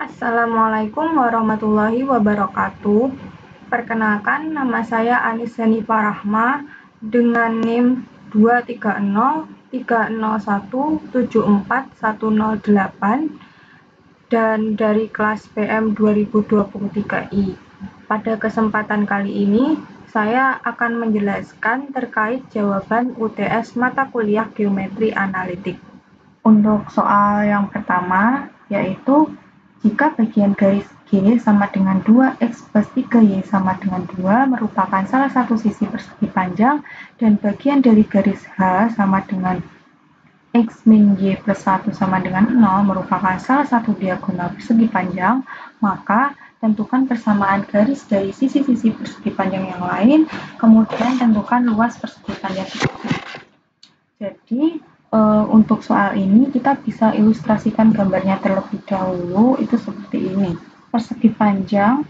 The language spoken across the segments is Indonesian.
Assalamualaikum warahmatullahi wabarakatuh. Perkenalkan, nama saya Anis Hanifah Rahma dengan NIM 23030174108 dan dari kelas PM 2023I. Pada kesempatan kali ini, saya akan menjelaskan terkait jawaban UTS mata kuliah Geometri Analitik. Untuk soal yang pertama, yaitu jika bagian garis G sama dengan 2X plus 3Y sama dengan 2 merupakan salah satu sisi persegi panjang dan bagian dari garis H sama dengan X min Y plus 1 sama dengan 0 merupakan salah satu diagonal persegi panjang, maka tentukan persamaan garis dari sisi-sisi persegi panjang yang lain, kemudian tentukan luas persegi panjang tersebut. Jadi, untuk soal ini kita bisa ilustrasikan gambarnya terlebih dahulu, itu seperti ini. Persegi panjang,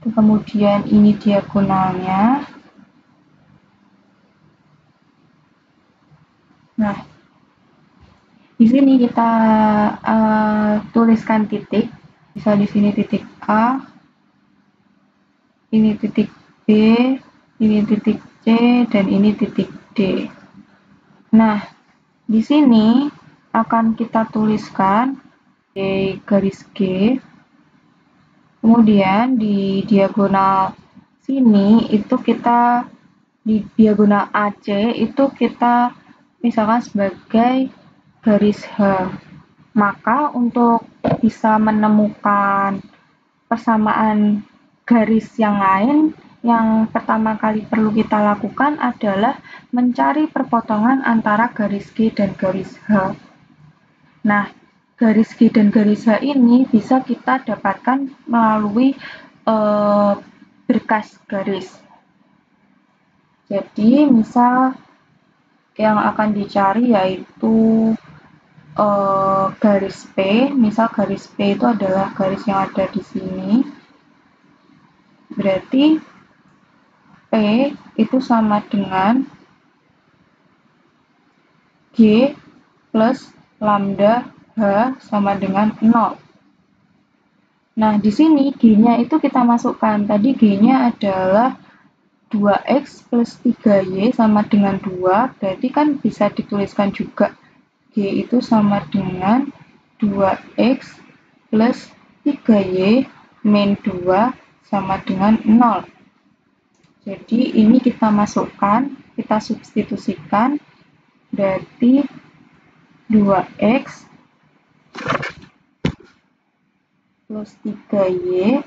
kemudian ini diagonalnya. Nah, di sini kita tuliskan titik, bisa di sini titik A, ini titik B, ini titik C, dan ini titik D. Nah, di sini akan kita tuliskan garis G, kemudian di diagonal sini itu kita di diagonal AC itu kita misalkan sebagai garis H. Maka untuk bisa menemukan persamaan garis yang lain, yang pertama kali perlu kita lakukan adalah mencari perpotongan antara garis G dan garis H. Nah, garis G dan garis H ini bisa kita dapatkan melalui berkas garis. Jadi, misal yang akan dicari yaitu garis P. Misal garis P itu adalah garis yang ada di sini. Berarti P itu sama dengan G plus lambda H sama dengan 0. Nah, di sini G-nya itu kita masukkan. Tadi G-nya adalah 2X plus 3Y sama dengan 2. Berarti kan bisa dituliskan juga G itu sama dengan 2X plus 3Y min 2 sama dengan 0. Jadi ini kita masukkan, kita substitusikan, berarti 2X plus 3Y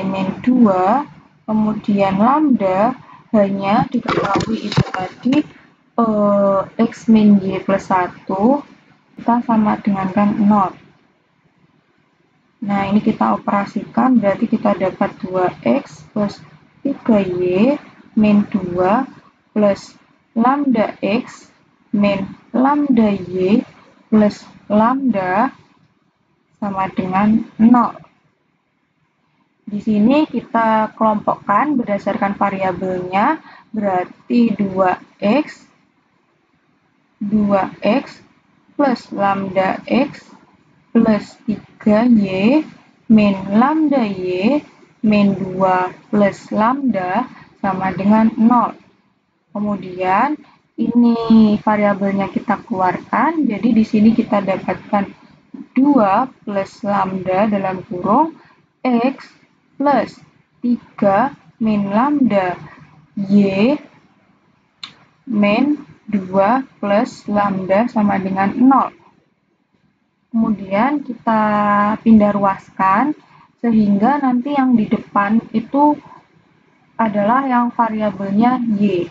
min 2, kemudian lambda hanya diketahui itu tadi X min Y plus 1, kita sama dengan kan 0. Nah, ini kita operasikan, berarti kita dapat 2X plus 3Y min 2 plus lambda X min lambda Y plus lambda sama dengan 0. Di sini kita kelompokkan berdasarkan variabelnya, berarti 2X plus lambda X plus 3Y min lambda Y min 2 plus lambda sama dengan 0. Kemudian ini variabelnya kita keluarkan, jadi di sini kita dapatkan 2 plus lambda dalam kurung X plus 3 min lambda Y min 2 plus lambda sama dengan 0. Kemudian kita pindah ruaskan sehingga nanti yang di depan itu adalah yang variabelnya Y.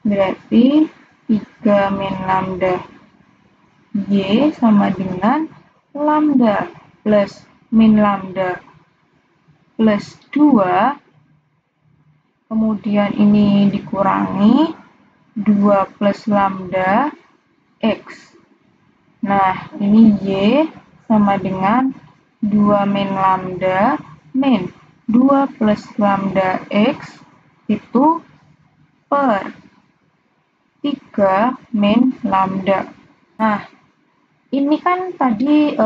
Berarti 3 min lambda Y sama dengan lambda plus min lambda plus 2. Kemudian ini dikurangi 2 plus lambda X. Nah, ini Y sama dengan 2 min lambda min 2 plus lambda X itu per 3 min lambda. Nah, Ini kan tadi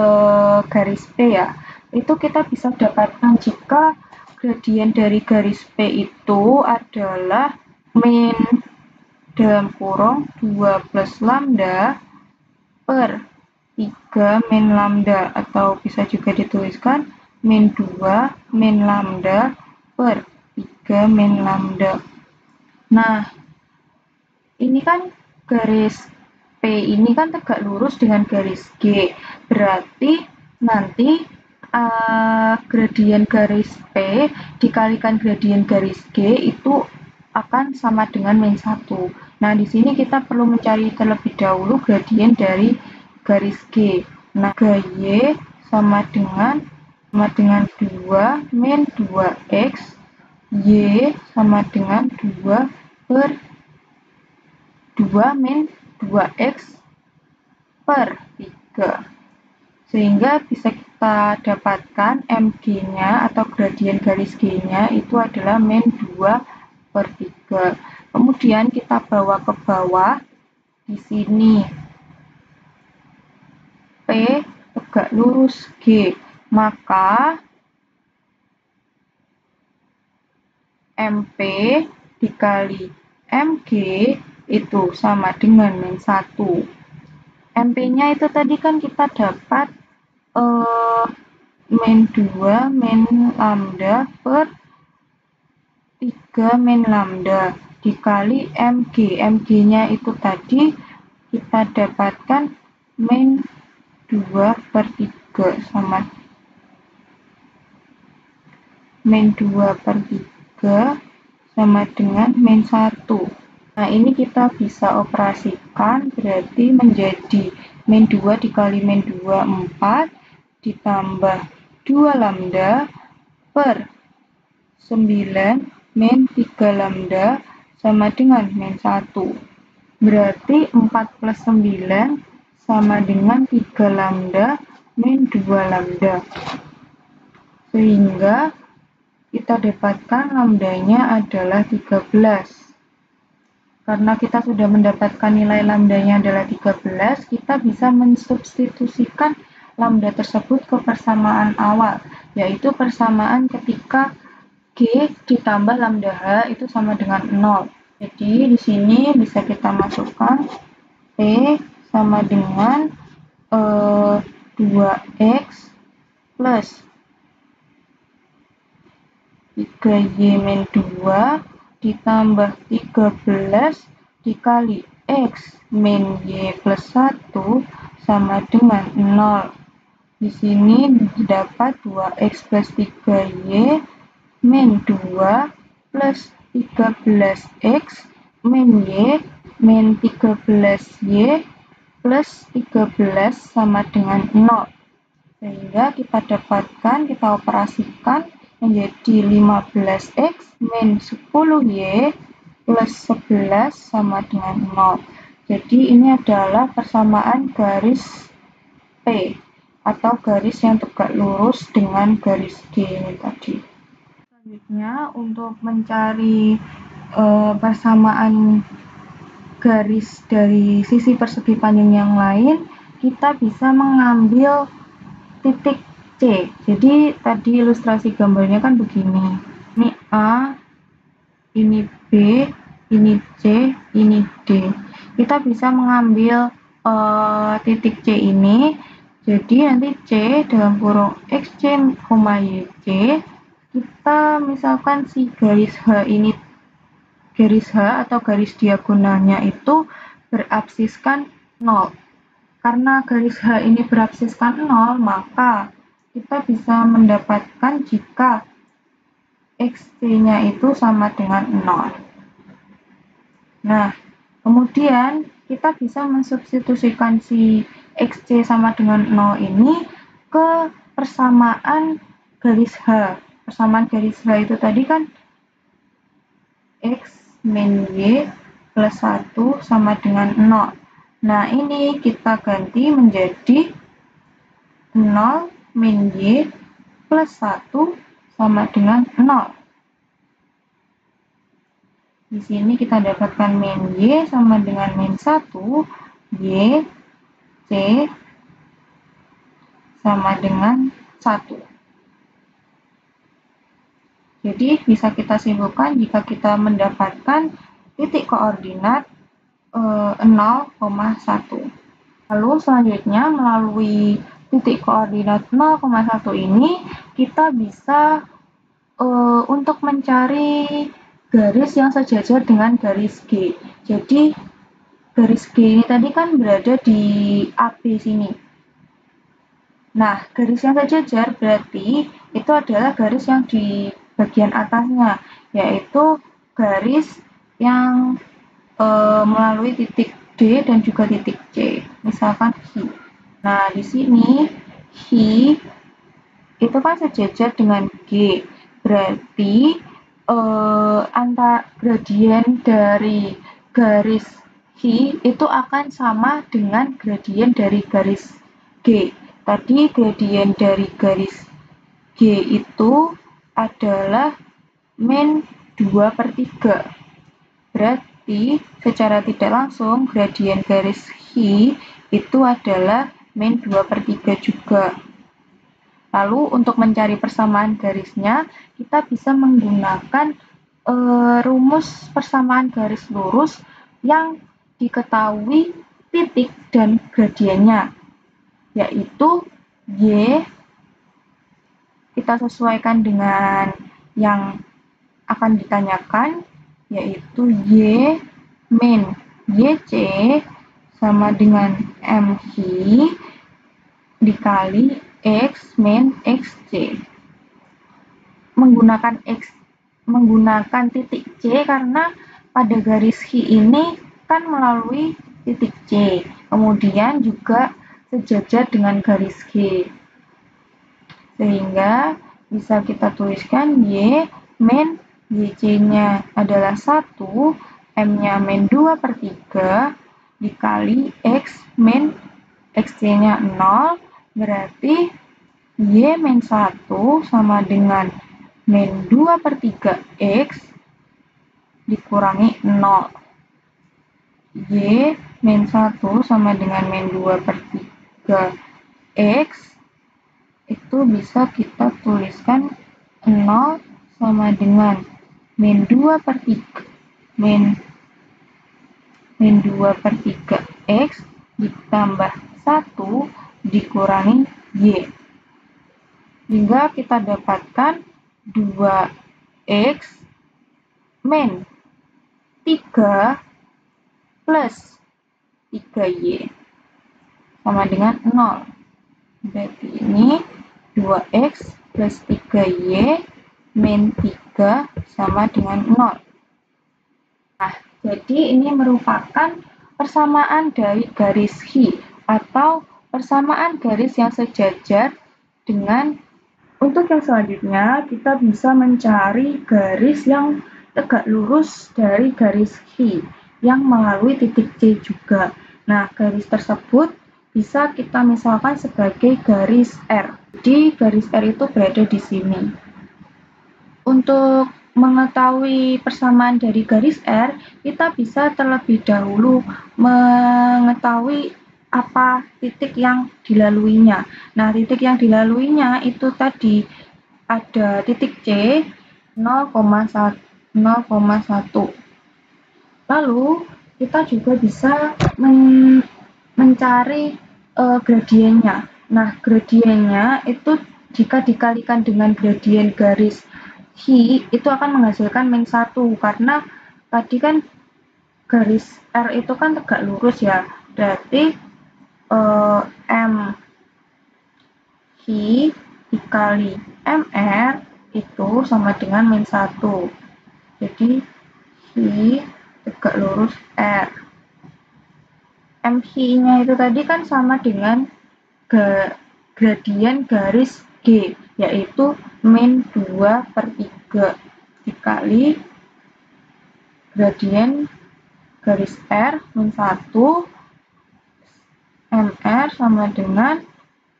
garis P ya, itu kita bisa dapatkan jika gradien dari garis P itu adalah min dalam kurung 2 plus lambda per 3 min lambda, atau bisa juga dituliskan min 2 min lambda per 3 min lambda. Nah, ini kan garis P ini kan tegak lurus dengan garis G. Berarti nanti gradien garis P dikalikan gradien garis G itu akan sama dengan min 1. Nah, di sini kita perlu mencari terlebih dahulu gradien dari garis G. Nah, Y sama dengan 2 min 2x, Y sama dengan 2 per 2 min 2x per 3. Sehingga bisa kita dapatkan MG-nya atau gradien garis G-nya itu adalah min 2 per 3. Kemudian kita bawa ke bawah. Di sini P tegak lurus G, maka MP dikali MG itu sama dengan min 1. MP-nya itu tadi kan kita dapat min 2 min lambda per 3 min lambda dikali MG. MG-nya itu tadi kita dapatkan min 2 per 3 sama min 2 per 3 sama dengan min 1. Nah, ini kita bisa operasikan, berarti menjadi min 2 dikali min 2, 4, ditambah 2 lambda per 9 min 3 lambda sama dengan min 1. Berarti 4 plus 9 sama dengan 3 lambda min 2 lambda. Sehingga kita dapatkan lambdanya adalah 13. Karena kita sudah mendapatkan nilai lambdanya adalah 13, kita bisa mensubstitusikan lambda tersebut ke persamaan awal, yaitu persamaan ketika G ditambah lambda H itu sama dengan 0. Jadi di sini bisa kita masukkan P sama dengan 2x plus 3y min 2 ditambah 13 dikali x min y plus 1 sama dengan 0. Di sini dapat 2x plus 3y min 2 plus 13x min y min 13y plus 13 sama dengan 0. Sehingga kita dapatkan, kita operasikan menjadi 15x min 10y plus 11 sama dengan 0. Jadi ini adalah persamaan garis P atau garis yang tegak lurus dengan garis G ini tadi. Selanjutnya untuk mencari persamaan garis dari sisi persegi panjang yang lain, kita bisa mengambil titik C. Jadi tadi ilustrasi gambarnya kan begini. Ini A, ini B, ini C, ini D. Kita bisa mengambil titik C ini. Jadi nanti C dalam kurung XC, YC, kita misalkan si garis H ini, garis H atau garis diagonalnya itu berabsiskan 0. Karena garis H ini berabsiskan 0, maka kita bisa mendapatkan jika XC-nya itu sama dengan 0. Nah, kemudian kita bisa mensubstitusikan si XC sama dengan 0 ini ke persamaan garis H. Persamaan garis H itu tadi kan X min Y plus 1 sama dengan 0. Nah, ini kita ganti menjadi 0 min Y plus 1 sama dengan 0. Di sini kita dapatkan min Y sama dengan min 1, Y, C, sama dengan 1. Jadi bisa kita simpulkan jika kita mendapatkan titik koordinat 0,1. Lalu selanjutnya melalui titik koordinat 0,1 ini kita bisa untuk mencari garis yang sejajar dengan garis G. Jadi garis G ini tadi kan berada di AB sini. Nah, garis yang sejajar berarti itu adalah garis yang di bagian atasnya, yaitu garis yang melalui titik D dan juga titik C, misalkan Hi. Nah, di sini Hi itu kan sejajar dengan G, berarti antara gradien dari garis Hi itu akan sama dengan gradien dari garis G. Tadi gradien dari garis G itu adalah min 2/3. Berarti secara tidak langsung gradien garis Hi itu adalah min 2/3 juga. Lalu untuk mencari persamaan garisnya, kita bisa menggunakan rumus persamaan garis lurus yang diketahui titik dan gradiennya, yaitu Y kita sesuaikan dengan yang akan ditanyakan, yaitu Y min YC sama dengan MI dikali X min XC. Menggunakan titik C karena pada garis Hi ini kan melalui titik C, kemudian juga sejajar dengan garis G. Sehingga bisa kita tuliskan Y min YC-nya adalah 1, M-nya min 2/3, dikali X min XC-nya 0, berarti Y min 1 sama dengan min 2/3 X dikurangi 0. Y min 1 sama dengan min 2/3 X itu bisa kita tuliskan 0 sama dengan min 2/3 min 2/3 X ditambah 1 dikurangi Y. Hingga kita dapatkan 2X min 3 plus 3Y sama dengan 0. Berarti ini 2X plus 3Y min 3 sama dengan 0. Nah, jadi ini merupakan persamaan dari garis Hi atau persamaan garis yang sejajar dengan. Untuk yang selanjutnya, kita bisa mencari garis yang tegak lurus dari garis Hi yang melalui titik C juga. Nah, garis tersebut bisa kita misalkan sebagai garis R. Jadi, garis R itu berada di sini. Untuk mengetahui persamaan dari garis R, kita bisa terlebih dahulu mengetahui apa titik yang dilaluinya. Nah, titik yang dilaluinya itu tadi ada titik C 0,1. Lalu kita juga bisa mencari gradiennya. Nah, gradiennya itu jika dikalikan dengan gradien garis Hi itu akan menghasilkan min 1 karena tadi kan garis R itu kan tegak lurus ya. Berarti M Hi dikali MR itu sama dengan min 1. Jadi Hi tegak lurus R. MI-nya itu tadi kan sama dengan gradien garis G, yaitu min 2/3 dikali gradien garis R min 1, MR sama dengan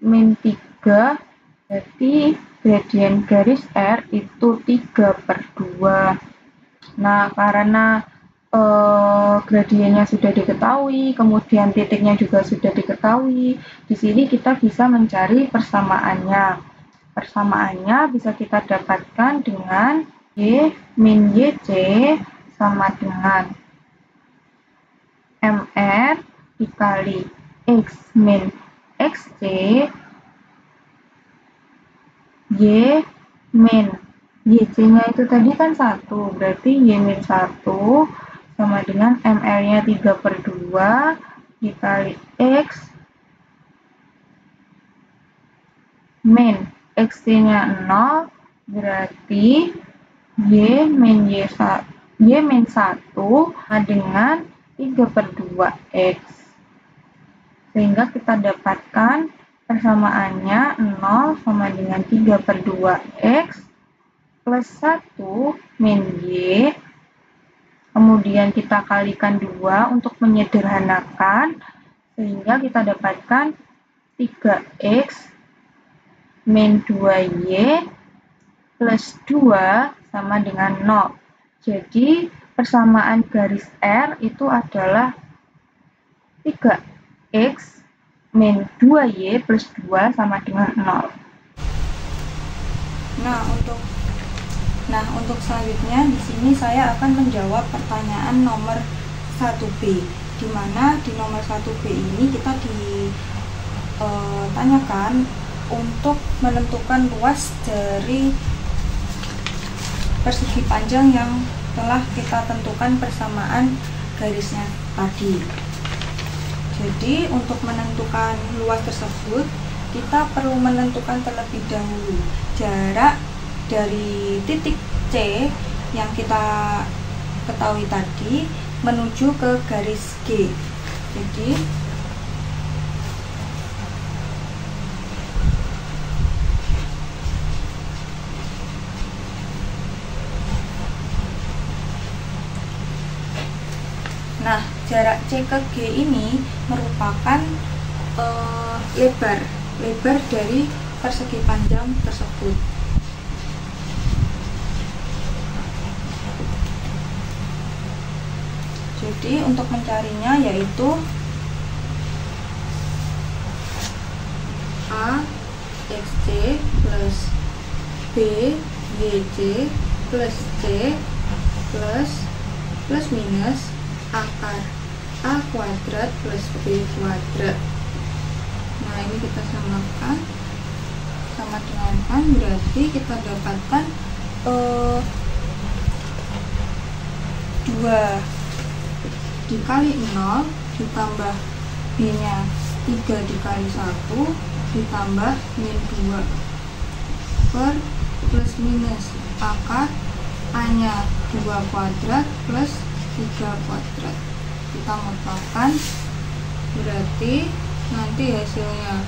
min 3, berarti gradien garis R itu 3/2. Nah, karena gradiennya sudah diketahui, kemudian titiknya juga sudah diketahui. Di sini kita bisa mencari persamaannya. Persamaannya bisa kita dapatkan dengan Y min YC sama dengan MR dikali X min XC Y min YC-nya itu tadi kan 1, berarti Y min 1 sama dengan MR-nya 3/2 dikali X min XC-nya 0, berarti Y min 1 sama dengan 3/2 X. Sehingga kita dapatkan persamaannya 0 sama dengan 3/2 X plus 1 min Y. Kemudian kita kalikan 2 untuk menyederhanakan, sehingga kita dapatkan 3X min 2Y plus 2 sama dengan 0. Jadi persamaan garis R itu adalah 3X min 2Y plus 2 sama dengan 0. Nah, untuk selanjutnya di sini saya akan menjawab pertanyaan nomor 1B, di mana di nomor 1B ini kita ditanyakan untuk menentukan luas dari persegi panjang yang telah kita tentukan persamaan garisnya tadi. Jadi untuk menentukan luas tersebut, kita perlu menentukan terlebih dahulu jarak dari titik C yang kita ketahui tadi menuju ke garis G. Jadi jarak C ke G ini merupakan lebar dari persegi panjang tersebut. Jadi untuk mencarinya yaitu A XC plus B YC plus C plus minus akar A kuadrat plus B kuadrat. Nah, ini kita samakan, sama dengankan, berarti kita dapatkan 2 dikali 0 ditambah B nya 3 dikali 1 ditambah min 2 per plus minus akar A nya 2 kuadrat plus 3 kuadrat. Kita mutlakkan, berarti nanti hasilnya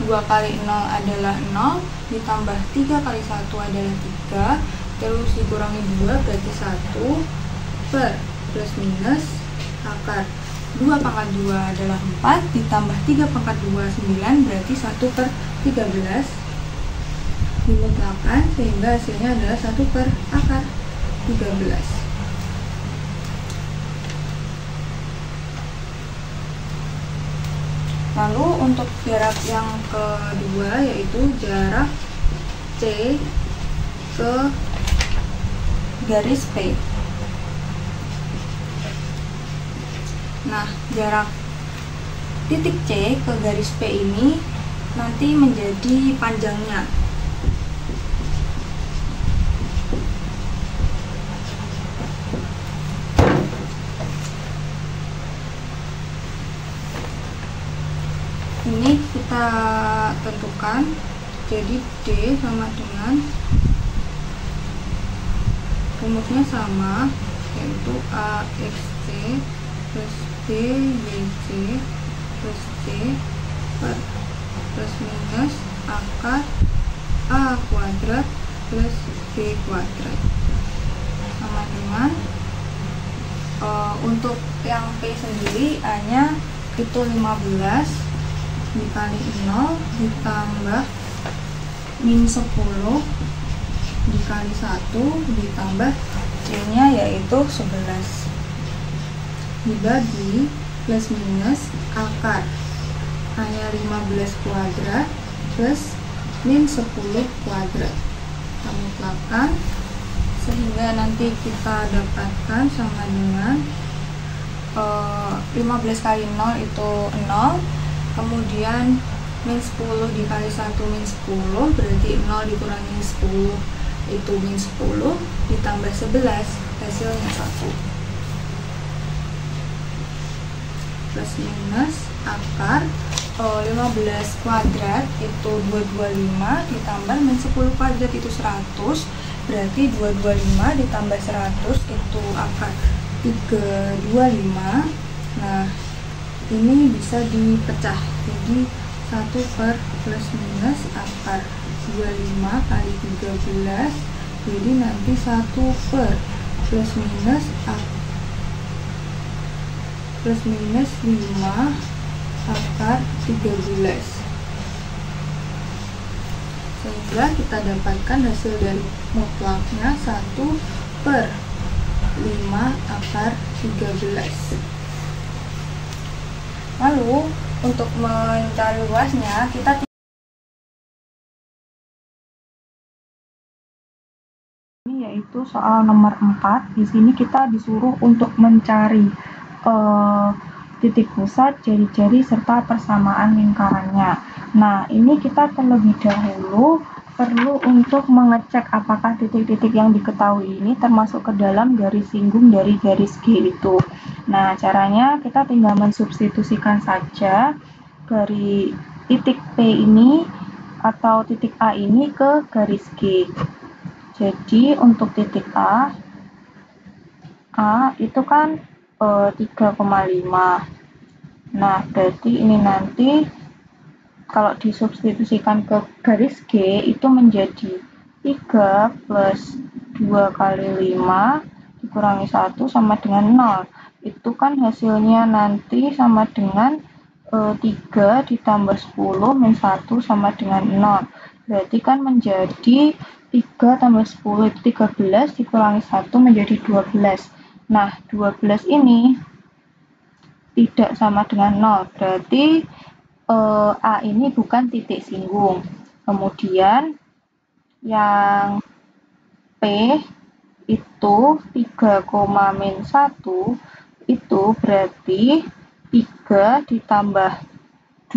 2 kali 0 adalah 0 ditambah 3 kali 1 adalah 3, terus dikurangi 2 berarti 1 per plus minus akar 2 pangkat 2 adalah 4 ditambah 3 pangkat 2 9, berarti 1 per 13 dimutlakkan, sehingga hasilnya adalah 1 per akar 13. Lalu untuk jarak yang kedua yaitu jarak C ke garis P. Nah, jarak titik C ke garis P ini nanti menjadi panjangnya. Ini kita tentukan, jadi D sama dengan rumusnya sama, yaitu AXC plus BYC plus C per plus minus akar A kuadrat plus B kuadrat sama dengan untuk yang P sendiri A nya itu 15 dikali 0 ditambah min 10 dikali 1 ditambah C nya yaitu 11. dibagi plus minus akar hanya 15 kuadrat plus min 10 kuadrat. Kita mutlakkan sehingga nanti kita dapatkan sama dengan 15 kali 0 itu 0, kemudian min 10 dikali 1 min 10, berarti 0 dikurangi 10 itu min 10, ditambah 11, hasilnya 1. Plus minus akar 15 kuadrat itu 225 ditambah min 10 kuadrat itu 100, berarti 225 ditambah 100 itu akar 325. Nah, ini bisa dipecah jadi 1 per plus minus akar 25 kali 13, jadi nanti 1 per plus minus 5 akar 13, sehingga kita dapatkan hasil dari mutlaknya 1 per 5 akar 13. Lalu untuk mencari luasnya kita ini yaitu soal nomor 4. Di sini kita disuruh untuk mencari titik pusat, jari-jari, serta persamaan lingkarannya. Nah, ini kita terlebih dahulu perlu untuk mengecek apakah titik-titik yang diketahui ini termasuk ke dalam garis singgung dari garis G itu. Nah, caranya kita tinggal mensubstitusikan saja dari titik P ini atau titik A ini ke garis G. Jadi, untuk titik A itu kan 3,5. Nah, berarti ini nanti kalau disubstitusikan ke garis G itu menjadi 3 plus 2 kali 5 dikurangi 1 sama dengan 0. Itu kan hasilnya nanti sama dengan 3 ditambah 10 min 1 sama dengan 0. Berarti kan menjadi 3 tambah 10 itu 13 dikurangi 1 menjadi 12. Nah, 12 ini tidak sama dengan 0, berarti A ini bukan titik singgung. Kemudian yang P itu 3, min 1 itu berarti 3 ditambah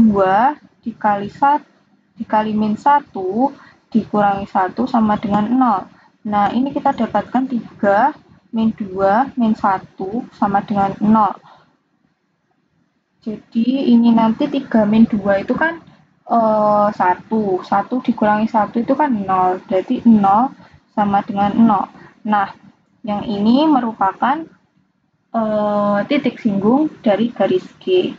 2 dikali min 1 dikurangi 1 sama dengan 0. Nah, ini kita dapatkan 3 min 2 min 1 sama dengan 0. Jadi ini nanti 3 min 2 itu kan 1 dikurangi 1 itu kan 0, berarti 0 sama dengan 0. Nah, yang ini merupakan titik singgung dari garis G.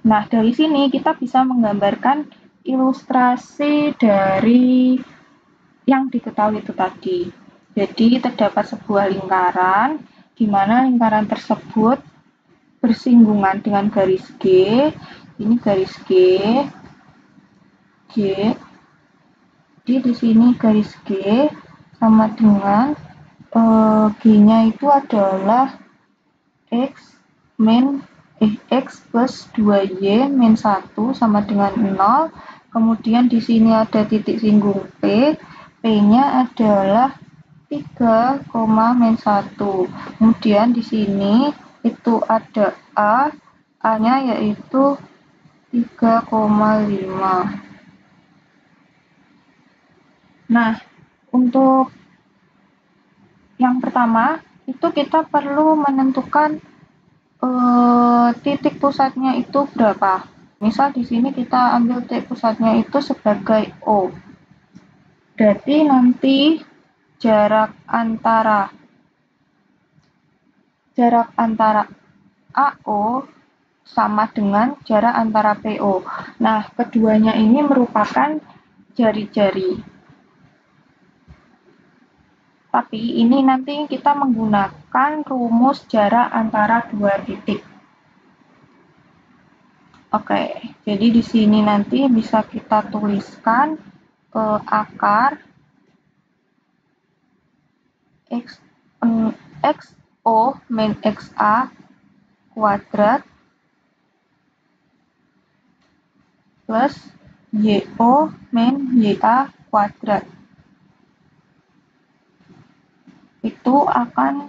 Nah, dari sini kita bisa menggambarkan ilustrasi dari yang diketahui itu tadi. Jadi terdapat sebuah lingkaran, di mana lingkaran tersebut bersinggungan dengan garis G. Ini garis G. Jadi di sini garis G sama dengan G-nya itu adalah X plus 2Y min 1 sama dengan 0. Kemudian di sini ada titik singgung P. P-nya adalah 3, min 1. Kemudian di sini itu ada A-nya yaitu 3,5. Nah, untuk yang pertama itu kita perlu menentukan titik pusatnya itu berapa. Misal di sini kita ambil titik pusatnya itu sebagai O. Berarti nanti jarak antara AO sama dengan jarak antara PO. Nah, keduanya ini merupakan jari-jari. Tapi ini nanti kita menggunakan rumus jarak antara dua titik. Oke, jadi di sini nanti bisa kita tuliskan akar X O min XA kuadrat plus YO min YA kuadrat. Itu akan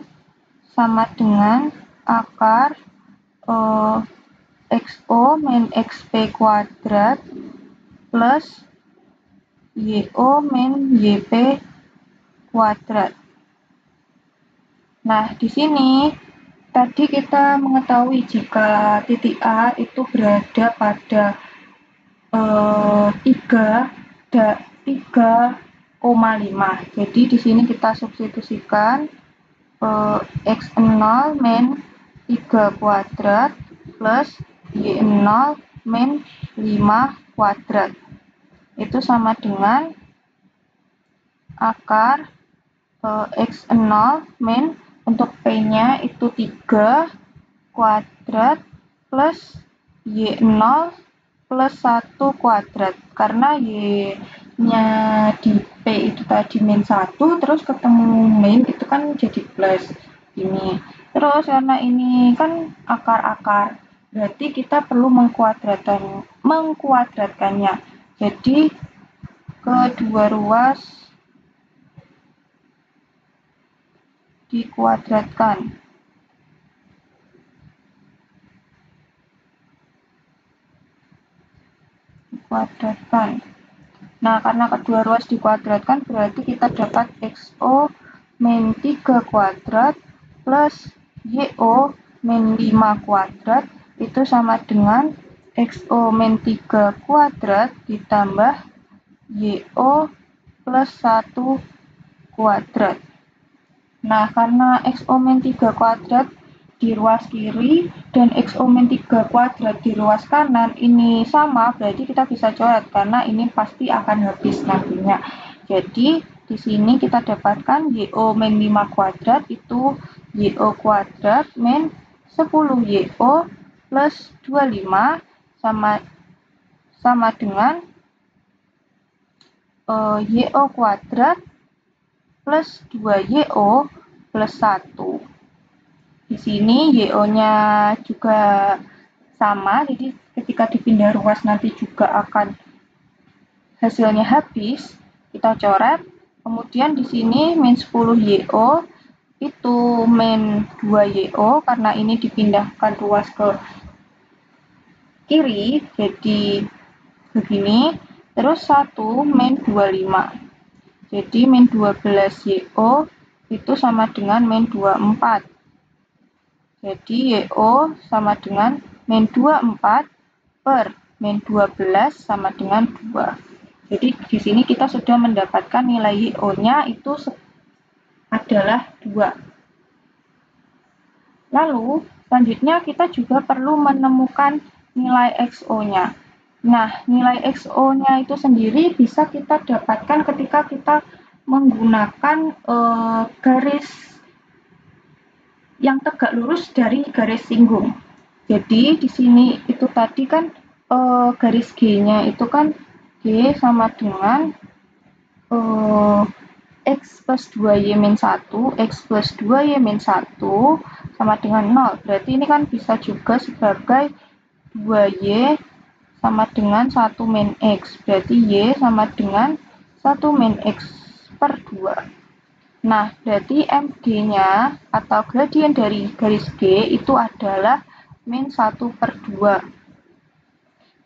sama dengan akar XO min XP kuadrat plus YO min YP kuadrat. Nah, di sini tadi kita mengetahui jika titik A itu berada pada 3,5. Jadi di sini kita substitusikan X0 min 3 kuadrat plus Y0 min 5 kuadrat. Itu sama dengan akar X0 min, untuk P-nya itu 3 kuadrat plus Y0 plus 1 kuadrat. Karena Y-nya di P itu tadi min 1, terus ketemu min itu kan jadi plus ini. Terus karena ini kan akar-akar, berarti kita perlu mengkuadratkannya. Jadi kedua ruas dikuadratkan. Nah, karena kedua ruas dikuadratkan, berarti kita dapat XO min 3 kuadrat plus YO min 5 kuadrat itu sama dengan XO min 3 kuadrat ditambah YO plus 1 kuadrat. Nah, karena XO min 3 kuadrat di ruas kiri dan XO min 3 kuadrat di ruas kanan ini sama, berarti kita bisa coret karena ini pasti akan habis nantinya. Jadi, di sini kita dapatkan YO min 5 kuadrat itu YO kuadrat min 10 YO plus 25 sama dengan YO kuadrat plus 2YO plus 1. Di sini YO-nya juga sama, jadi ketika dipindah ruas nanti juga akan hasilnya habis. Kita coret, kemudian di sini min 10 YO itu min 2 YO karena ini dipindahkan ruas ke kiri, jadi begini. Terus 1 min 25. Jadi min 12 YO itu sama dengan min 24. Jadi YO sama dengan min 24 per min 12 sama dengan 2. Jadi di sini kita sudah mendapatkan nilai YO-nya itu adalah 2. Lalu selanjutnya kita juga perlu menemukan nilai XO-nya. Nah, nilai XO-nya itu sendiri bisa kita dapatkan ketika kita menggunakan garis yang tegak lurus dari garis singgung. Jadi di sini itu tadi kan garis G-nya itu kan G sama dengan X plus 2Y min 1, X plus 2Y min 1 sama dengan 0. Berarti ini kan bisa juga sebagai 2Y sama dengan 1 min X. Berarti Y sama dengan 1 min X per 2. Nah, berarti MG-nya atau gradien dari garis G itu adalah min 1 per 2.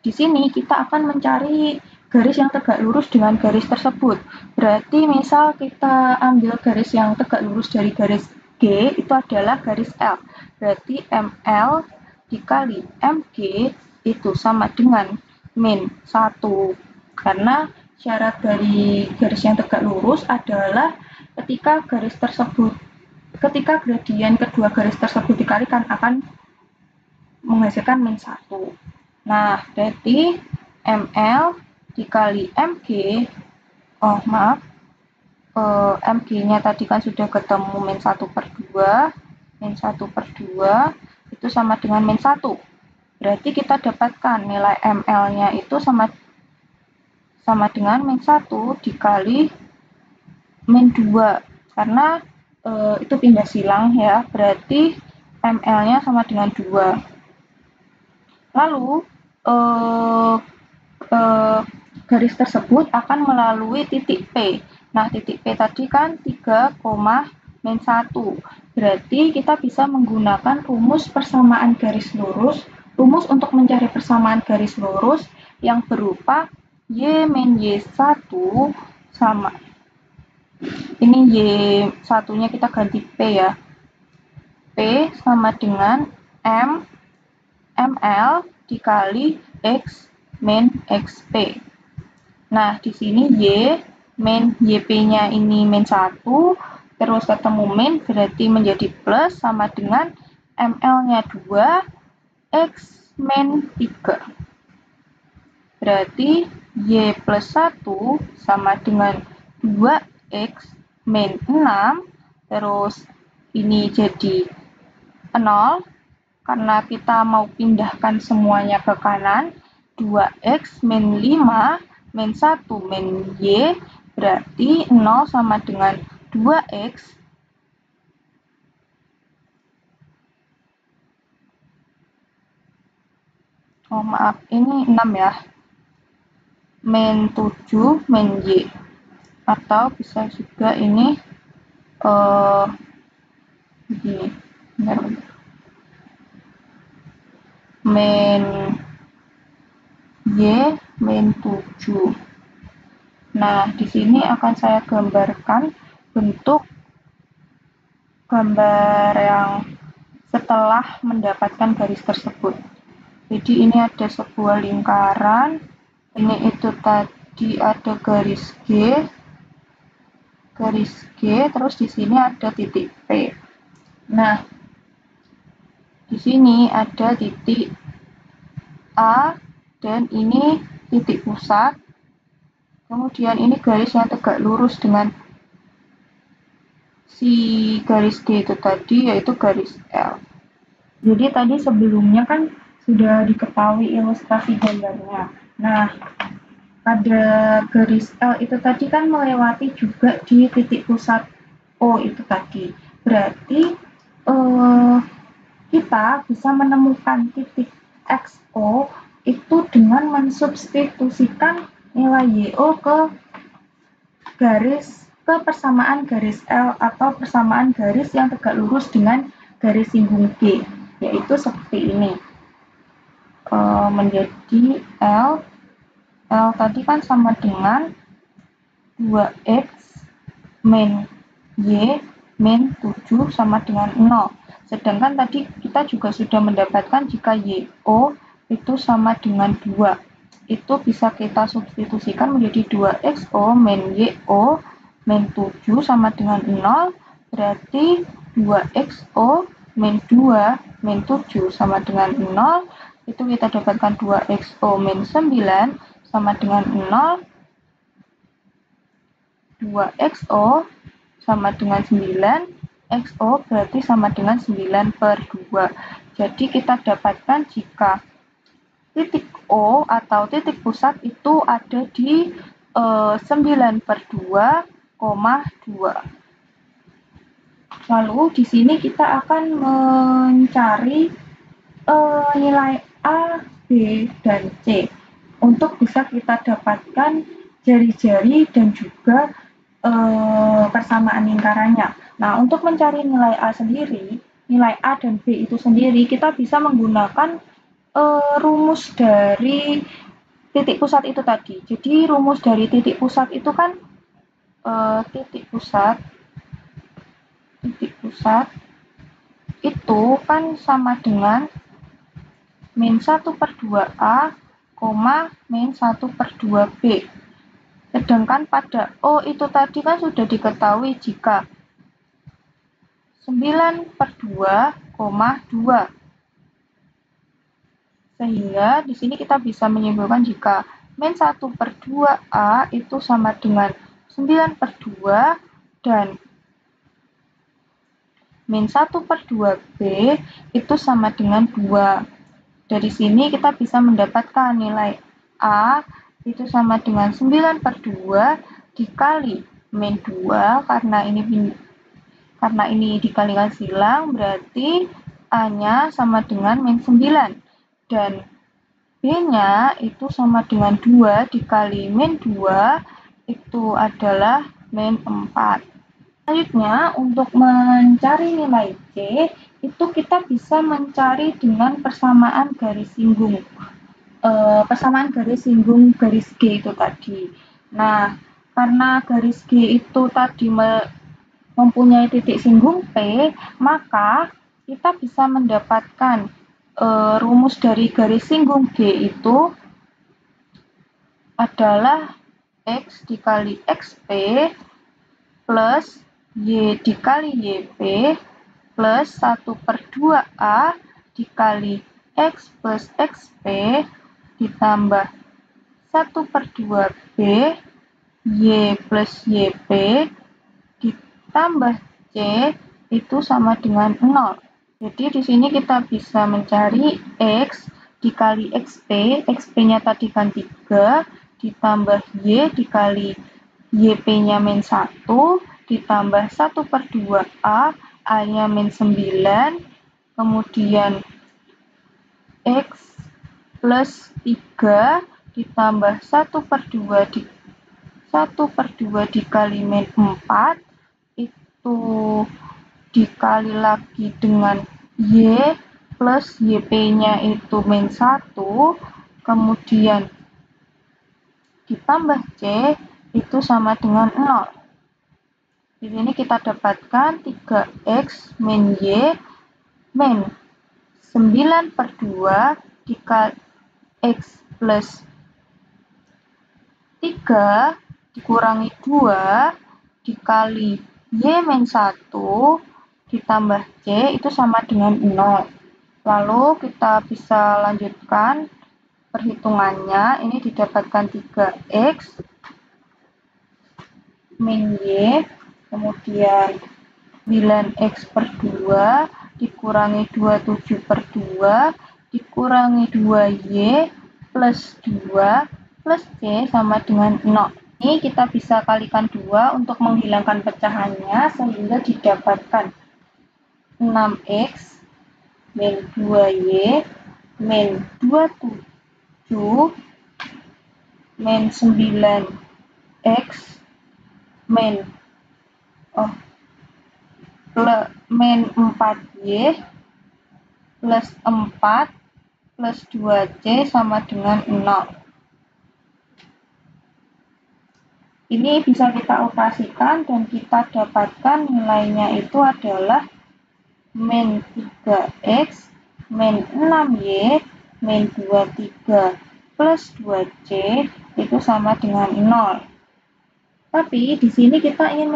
Di sini kita akan mencari garis yang tegak lurus dengan garis tersebut. Berarti misal kita ambil garis yang tegak lurus dari garis G itu adalah garis L. Berarti ML dikali MG itu sama dengan min 1. Karena syarat dari garis yang tegak lurus adalah ketika gradien kedua garis tersebut dikalikan akan menghasilkan min 1. Nah, berarti ML dikali MG, MG-nya tadi kan sudah ketemu min 1 per 2, min 1 per 2 itu sama dengan min 1. Berarti kita dapatkan nilai ML-nya itu sama dengan min 1 dikali min 2. Karena itu pindah silang ya, berarti ml-nya sama dengan 2. Lalu garis tersebut akan melalui titik P. Nah, titik P tadi kan 3, min 1. Berarti kita bisa menggunakan rumus persamaan garis lurus, rumus untuk mencari persamaan garis lurus yang berupa Y min Y1 sama, ini Y1-nya kita ganti P ya. P sama dengan ml dikali X min XP. Nah, di sini Y min YP-nya ini min 1, terus ketemu min berarti menjadi plus sama dengan ml-nya 2, X min 3. Berarti Y plus 1 sama dengan 2X min 6, terus ini jadi 0, karena kita mau pindahkan semuanya ke kanan, 2X min 5 min 1 min Y, berarti 0 sama dengan 2X ini 6 ya, min 7 min Y, atau bisa juga ini begini, min Y min 7. Nah, di sini akan saya gambarkan bentuk gambar yang setelah mendapatkan garis tersebut. Jadi ini ada sebuah lingkaran, ini itu tadi ada garis G, terus di sini ada titik P. Nah, di sini ada titik A, dan ini titik pusat. Kemudian ini garis yang tegak lurus dengan si garis G itu tadi, yaitu garis L. Jadi tadi sebelumnya kan sudah diketahui ilustrasi gambarnya. Nah, pada garis L itu tadi kan melewati juga di titik pusat O itu tadi. Berarti kita bisa menemukan titik XO itu dengan mensubstitusikan nilai YO ke persamaan garis L atau persamaan garis yang tegak lurus dengan garis singgung G, yaitu seperti ini. Menjadi L tadi kan sama dengan 2X min Y min 7 sama dengan 0. Sedangkan tadi kita juga sudah mendapatkan jika YO itu sama dengan 2. Itu bisa kita substitusikan menjadi 2XO min YO min 7 sama dengan 0. Berarti 2XO min 2 min 7 sama dengan 0. Itu kita dapatkan 2XO min 9 sama dengan 0. 2XO sama dengan 9, XO berarti sama dengan 9/2. Jadi kita dapatkan jika titik O atau titik pusat itu ada di 9/2,2. Lalu di sini kita akan mencari nilai A, B, dan C untuk bisa kita dapatkan jari-jari dan juga persamaan lingkarannya. Nah, untuk mencari nilai A sendiri, nilai A dan B itu sendiri, kita bisa menggunakan rumus dari titik pusat itu tadi. Jadi, rumus dari titik pusat itu kan titik pusat itu kan sama dengan min 1/2A, min 1/2B. Sedangkan pada O itu tadi kan sudah diketahui jika 9/2,2. Sehingga di sini kita bisa menyimpulkan jika min 1/2A itu sama dengan 9/2 dan min 1/2B itu sama dengan 2. Dari sini kita bisa mendapatkan nilai A itu sama dengan 9/2 dikali min 2, karena ini Karena ini dikalikan silang, berarti A-nya sama dengan min 9. Dan B-nya itu sama dengan 2 dikali min 2, itu adalah min 4. Selanjutnya, untuk mencari nilai C, itu kita bisa mencari dengan persamaan garis singgung. Persamaan garis singgung garis G itu tadi. Nah, karena garis G itu tadi mempunyai titik singgung P, maka kita bisa mendapatkan rumus dari garis singgung G itu adalah X dikali XP plus Y dikali YP plus 1/2A dikali X plus XP ditambah 1/2B Y plus YP ditambah C itu sama dengan 0. Jadi di sini kita bisa mencari X dikali XP, XP-nya tadi kan 3, ditambah Y dikali YP-nya min 1, ditambah 1/2A, A-nya min 9, kemudian X plus 3 ditambah 1/2 dikali min 4 itu dikali lagi dengan Y plus YP-nya itu min 1, kemudian ditambah C itu sama dengan 0. Di sini kita dapatkan 3X min Y min 9/2 dikali X plus 3 dikurangi 2 dikali Y min 1 ditambah C itu sama dengan 0. Lalu kita bisa lanjutkan perhitungannya. Ini didapatkan 3X min Y, kemudian 9X/2 dikurangi 27/2 dikurangi 2Y plus 2 plus C sama dengan 0. Ini kita bisa kalikan 2 untuk menghilangkan pecahannya sehingga didapatkan 6X min 2Y min 27 min 9X min 4Y plus 4 plus 2C sama dengan 0. Ini bisa kita operasikan dan kita dapatkan nilainya itu adalah min 3X min 6Y min 23 plus 2C itu sama dengan 0. Tapi di sini kita ingin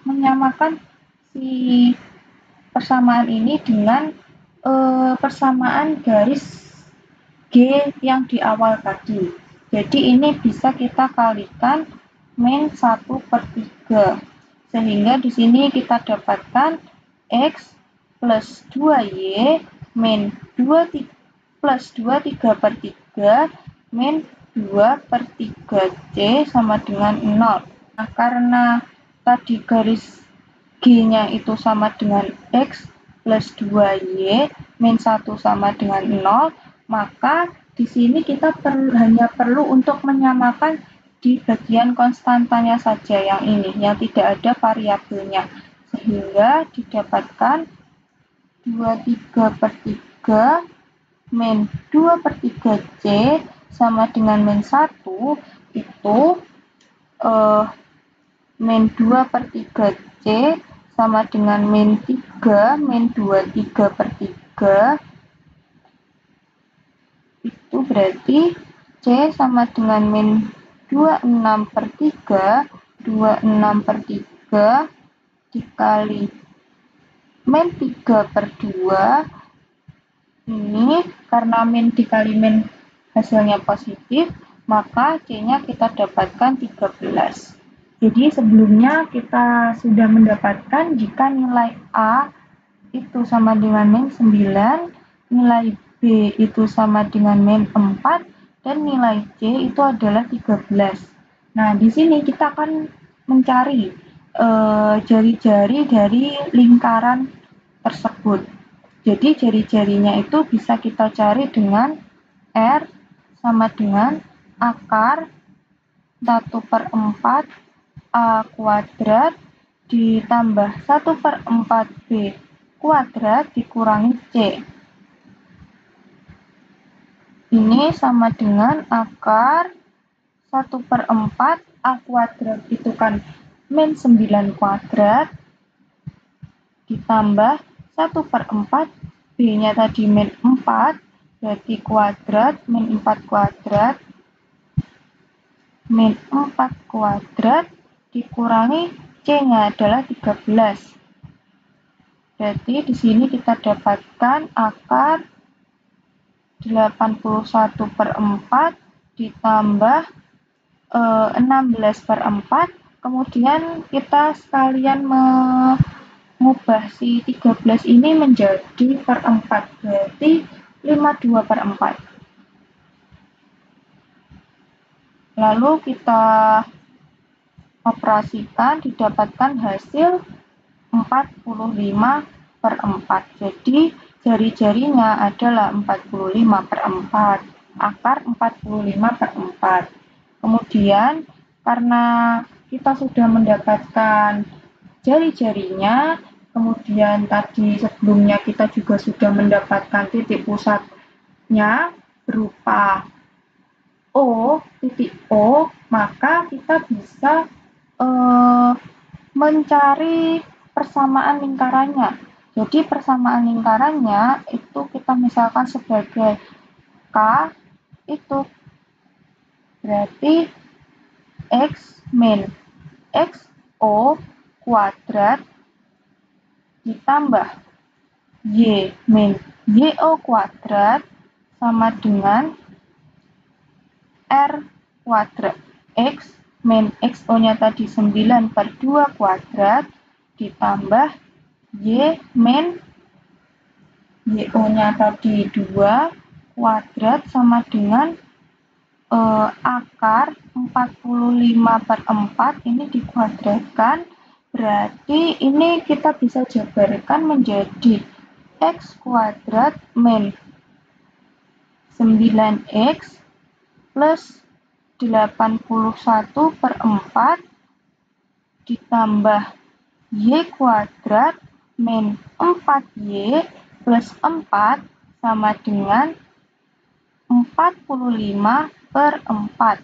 menyamakan si persamaan ini dengan persamaan garis G yang di awal tadi. Jadi ini bisa kita kalikan min 1/3. Sehingga di sini kita dapatkan X plus 2Y min 2 plus 23/3 min 2/3C sama dengan 0. Nah, karena tadi garis G-nya itu sama dengan X plus 2Y min 1 sama dengan 0, maka di sini kita hanya perlu untuk menyamakan di bagian konstantanya saja yang ini, yang tidak ada variabelnya. Sehingga didapatkan 23/3 min 2/3C sama dengan min 1 itu min 2/3C sama dengan min 3 min 23/3 itu berarti C sama dengan min 26/3 dikali min 3/2 ini karena min dikali min hasilnya positif, maka C-nya kita dapatkan 13. Jadi sebelumnya kita sudah mendapatkan jika nilai A itu sama dengan min 9, nilai B itu sama dengan min 4, dan nilai C itu adalah 13. Nah, di sini kita akan mencari jari-jari dari lingkaran tersebut. Jadi jari-jarinya itu bisa kita cari dengan R sama dengan akar 1/4 A kuadrat ditambah 1/4 B kuadrat dikurangi C. Ini sama dengan akar 1/4 A kuadrat itu kan min 9 kuadrat ditambah 1/4 B-nya tadi min 4 berarti kuadrat min 4 kuadrat min 4 kuadrat dikurangi C-nya adalah 13. Berarti di sini kita dapatkan akar 81/4 ditambah 16/4. Kemudian kita sekalian mengubah si 13 ini menjadi per 4. Berarti 52/4. Lalu kita operasikan, didapatkan hasil 45/4. Jadi jari-jarinya adalah 45/4, akar 45/4. Kemudian karena kita sudah mendapatkan jari-jarinya, kemudian tadi sebelumnya kita juga sudah mendapatkan titik pusatnya berupa titik O, maka kita bisa mencari persamaan lingkarannya. Jadi persamaan lingkarannya itu kita misalkan sebagai K, itu berarti X min XO kuadrat ditambah Y min YO kuadrat sama dengan R kuadrat. X min XO-nya tadi 9/2 kuadrat ditambah Y min YO-nya tadi 2 kuadrat sama dengan akar 45/4 ini dikuadratkan, berarti ini kita bisa jabarkan menjadi X kuadrat min 9X plus 81/4 ditambah Y kuadrat min 4Y plus 4 sama dengan 45/4.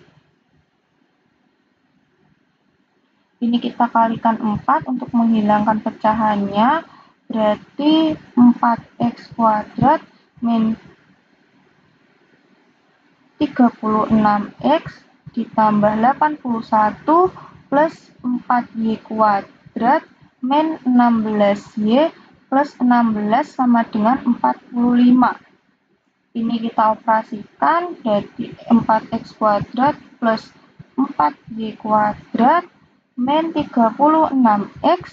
Ini kita kalikan 4 untuk menghilangkan pecahannya, berarti 4X kuadrat min 36X ditambah 81 plus 4Y kuadrat min 16Y plus 16 sama dengan 45. Ini kita operasikan, jadi 4X kuadrat plus 4Y kuadrat min 36X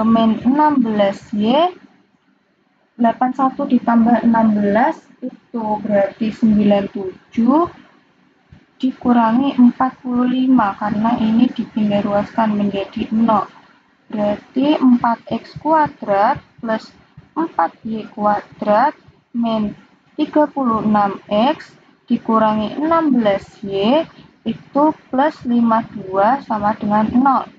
min 16Y 81 ditambah 16 itu berarti 97 dikurangi 45 karena ini dipindah ruaskan menjadi 0. Berarti 4X kuadrat plus 4Y kuadrat min 36X dikurangi 16Y itu plus 52 sama dengan 0.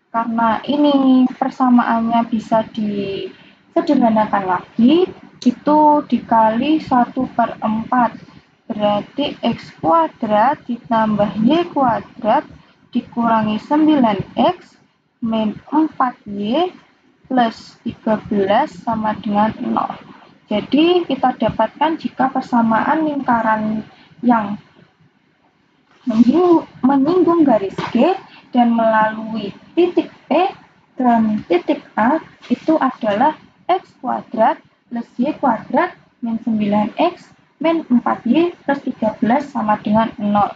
Karena ini persamaannya bisa disederhanakan lagi, itu dikali 1/4. Berarti X kuadrat ditambah Y kuadrat dikurangi 9X min 4Y plus 13 sama dengan 0. Jadi kita dapatkan jika persamaan lingkaran yang menyinggung garis G dan melalui titik P dan titik A itu adalah X kuadrat plus Y kuadrat min 9X min 4Y plus 13 sama dengan 0.